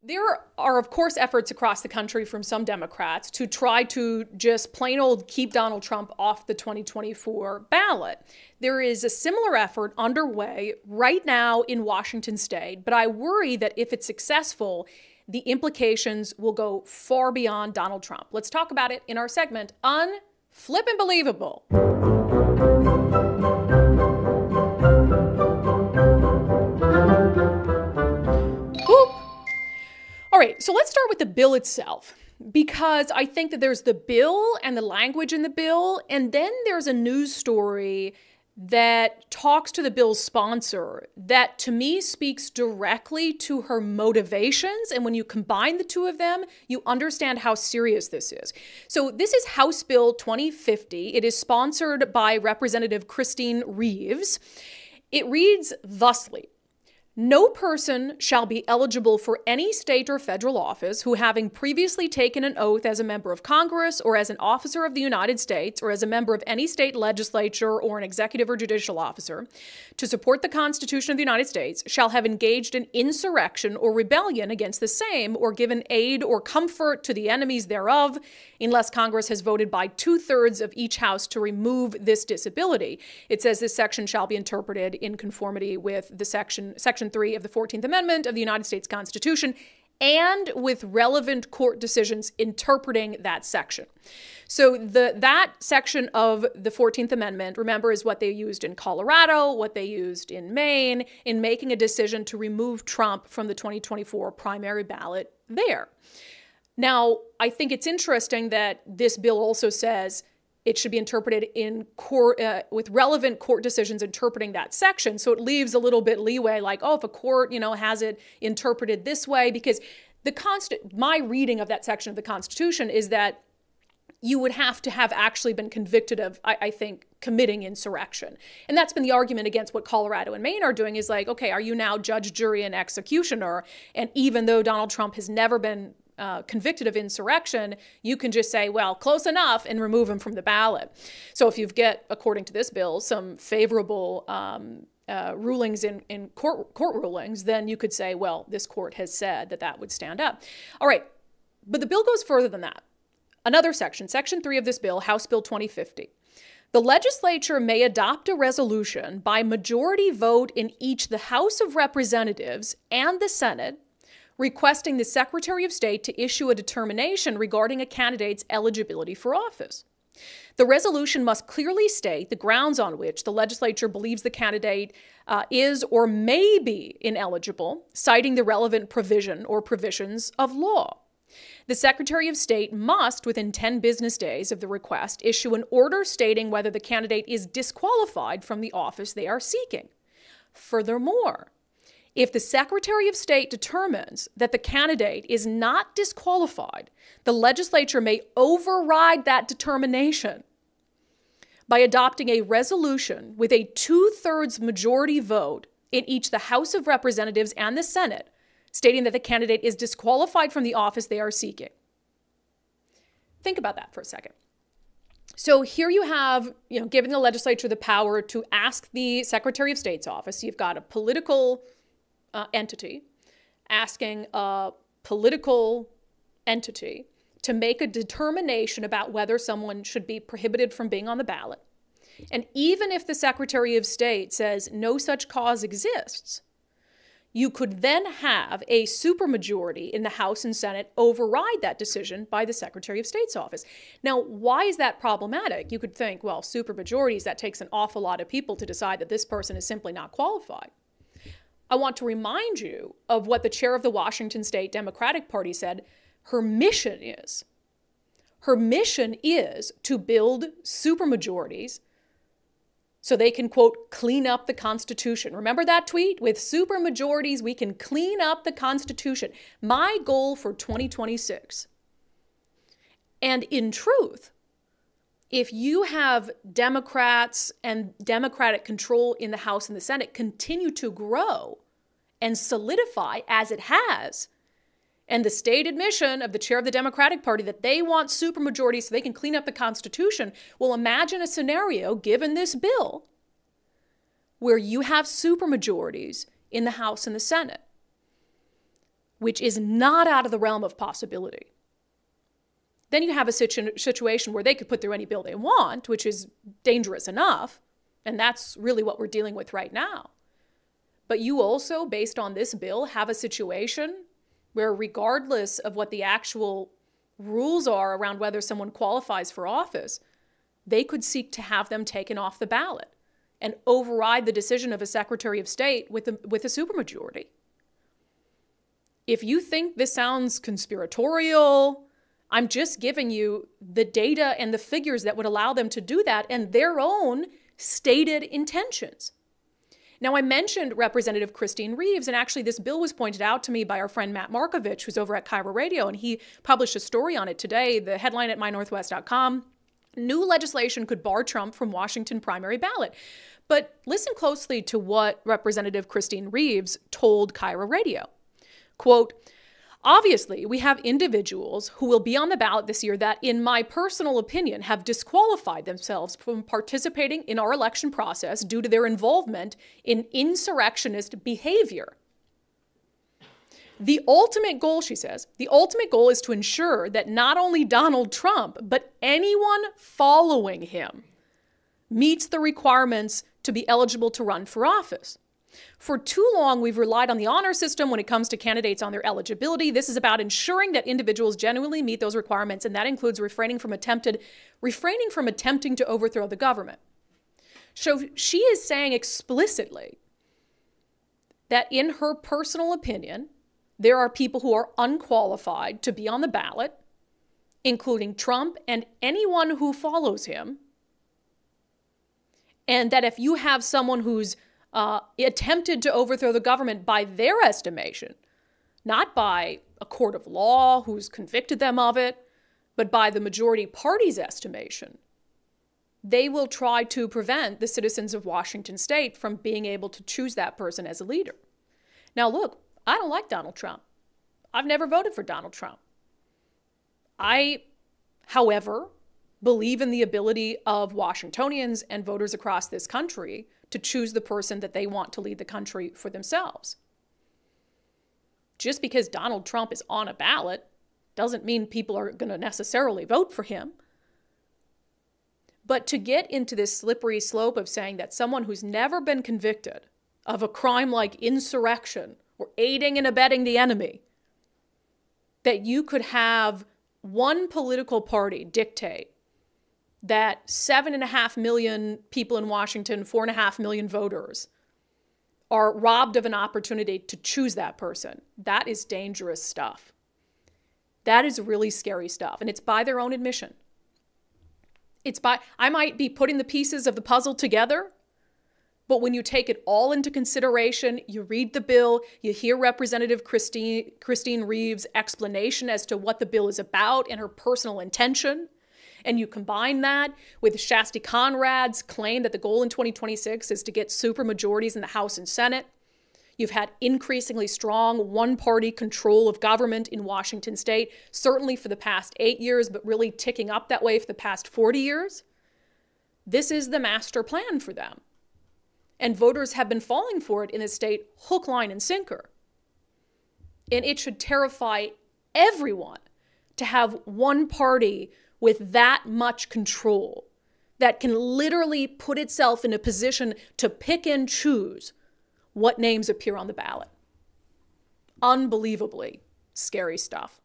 There are, of course, efforts across the country from some Democrats to try to just plain old keep Donald Trump off the 2024 ballot. There is a similar effort underway right now in Washington state, but I worry that if it's successful, the implications will go far beyond Donald Trump. Let's talk about it in our segment, Unflippin' Believable. All right, so let's start with the bill itself, because I think that there's the bill and the language in the bill, and then there's a news story that talks to the bill's sponsor that to me speaks directly to her motivations. And when you combine the two of them, you understand how serious this is. So this is House Bill 2050. It is sponsored by Representative Christine Reeves. It reads thusly: no person shall be eligible for any state or federal office who, having previously taken an oath as a member of Congress or as an officer of the United States or as a member of any state legislature or an executive or judicial officer, to support the Constitution of the United States, shall have engaged in insurrection or rebellion against the same or given aid or comfort to the enemies thereof, unless Congress has voted by 2/3 of each house to remove this disability. It says this section shall be interpreted in conformity with the Section 3 of the 14th Amendment of the United States Constitution and with relevant court decisions interpreting that section. So that section of the 14th Amendment, remember, is what they used in Colorado, what they used in Maine, in making a decision to remove Trump from the 2024 primary ballot there. Now, I think it's interesting that this bill also says it should be interpreted in court with relevant court decisions interpreting that section. So it leaves a little bit leeway, like, oh, if a court, has it interpreted this way, because my reading of that section of the Constitution is that you would have to have actually been convicted of, I think, committing insurrection. And that's been the argument against what Colorado and Maine are doing, is like, okay, are you now judge, jury, and executioner? And even though Donald Trump has never been convicted of insurrection, you can just say, well, close enough, and remove him from the ballot. So if you get, according to this bill, some favorable rulings in court rulings, then you could say, well, this court has said that that would stand up. All right, but the bill goes further than that. Another section, Section 3 of this bill, House Bill 2050. The legislature may adopt a resolution by majority vote in each the House of Representatives and the Senate, requesting the Secretary of State to issue a determination regarding a candidate's eligibility for office. The resolution must clearly state the grounds on which the legislature believes the candidate is or may be ineligible, citing the relevant provision or provisions of law. The Secretary of State must, within 10 business days of the request, issue an order stating whether the candidate is disqualified from the office they are seeking. Furthermore, if the Secretary of State determines that the candidate is not disqualified, the legislature may override that determination by adopting a resolution with a 2/3 majority vote in each the House of Representatives and the Senate, stating that the candidate is disqualified from the office they are seeking. Think about that for a second. So here you have, giving the legislature the power to ask the Secretary of State's office. You've got a political entity asking a political entity to make a determination about whether someone should be prohibited from being on the ballot. And even if the Secretary of State says no such cause exists, you could then have a supermajority in the House and Senate override that decision by the Secretary of State's office. Now, why is that problematic? You could think, well, supermajorities, that takes an awful lot of people to decide that this person is simply not qualified. I want to remind you of what the chair of the Washington State Democratic Party said her mission is. Her mission is to build supermajorities so they can, quote, clean up the Constitution. Remember that tweet? With supermajorities, we can clean up the Constitution. My goal for 2026. And in truth, if you have Democrats and Democratic control in the House and the Senate continue to grow and solidify as it has, and the stated mission of the chair of the Democratic Party that they want supermajorities so they can clean up the Constitution, well, imagine a scenario, given this bill, where you have supermajorities in the House and the Senate, which is not out of the realm of possibility, then you have a situation where they could put through any bill they want, which is dangerous enough. And that's really what we're dealing with right now. But you also, based on this bill, have a situation where regardless of what the actual rules are around whether someone qualifies for office, they could seek to have them taken off the ballot and override the decision of a Secretary of State with a supermajority. If you think this sounds conspiratorial, I'm just giving you the data and the figures that would allow them to do that and their own stated intentions. Now, I mentioned Representative Christine Reeves, and actually this bill was pointed out to me by our friend Matt Markovich, who's over at Cairo Radio, and he published a story on it today, the headline at mynorthwest.com. New legislation could bar Trump from Washington primary ballot. But listen closely to what Representative Christine Reeves told Cairo Radio. Quote, obviously, we have individuals who will be on the ballot this year that, in my personal opinion, have disqualified themselves from participating in our election process due to their involvement in insurrectionist behavior. The ultimate goal, she says, the ultimate goal is to ensure that not only Donald Trump, but anyone following him meets the requirements to be eligible to run for office. For too long, we've relied on the honor system when it comes to candidates on their eligibility. This is about ensuring that individuals genuinely meet those requirements, and that includes refraining from attempting to overthrow the government. So she is saying explicitly that in her personal opinion, there are people who are unqualified to be on the ballot, including Trump and anyone who follows him, and that if you have someone who's attempted to overthrow the government by their estimation, not by a court of law who's convicted them of it, but by the majority party's estimation, they will try to prevent the citizens of Washington state from being able to choose that person as a leader. Now, look, I don't like Donald Trump. I've never voted for Donald Trump. I, however, believe in the ability of Washingtonians and voters across this country to choose the person that they want to lead the country for themselves. Just because Donald Trump is on a ballot doesn't mean people are going to necessarily vote for him. But to get into this slippery slope of saying that someone who's never been convicted of a crime like insurrection or aiding and abetting the enemy, that you could have one political party dictate that 7.5 million people in Washington, 4.5 million voters, are robbed of an opportunity to choose that person. That is dangerous stuff. That is really scary stuff. And it's by their own admission. I might be putting the pieces of the puzzle together, but when you take it all into consideration, you read the bill, you hear Representative Christine Reeves' explanation as to what the bill is about and her personal intention, and you combine that with Shasti Conrad's claim that the goal in 2026 is to get supermajorities in the House and Senate. You've had increasingly strong one-party control of government in Washington state, certainly for the past 8 years, but really ticking up that way for the past 40 years. This is the master plan for them. And voters have been falling for it in the state hook, line, and sinker. And it should terrify everyone to have one party with that much control that can literally put itself in a position to pick and choose what names appear on the ballot. Unbelievably scary stuff.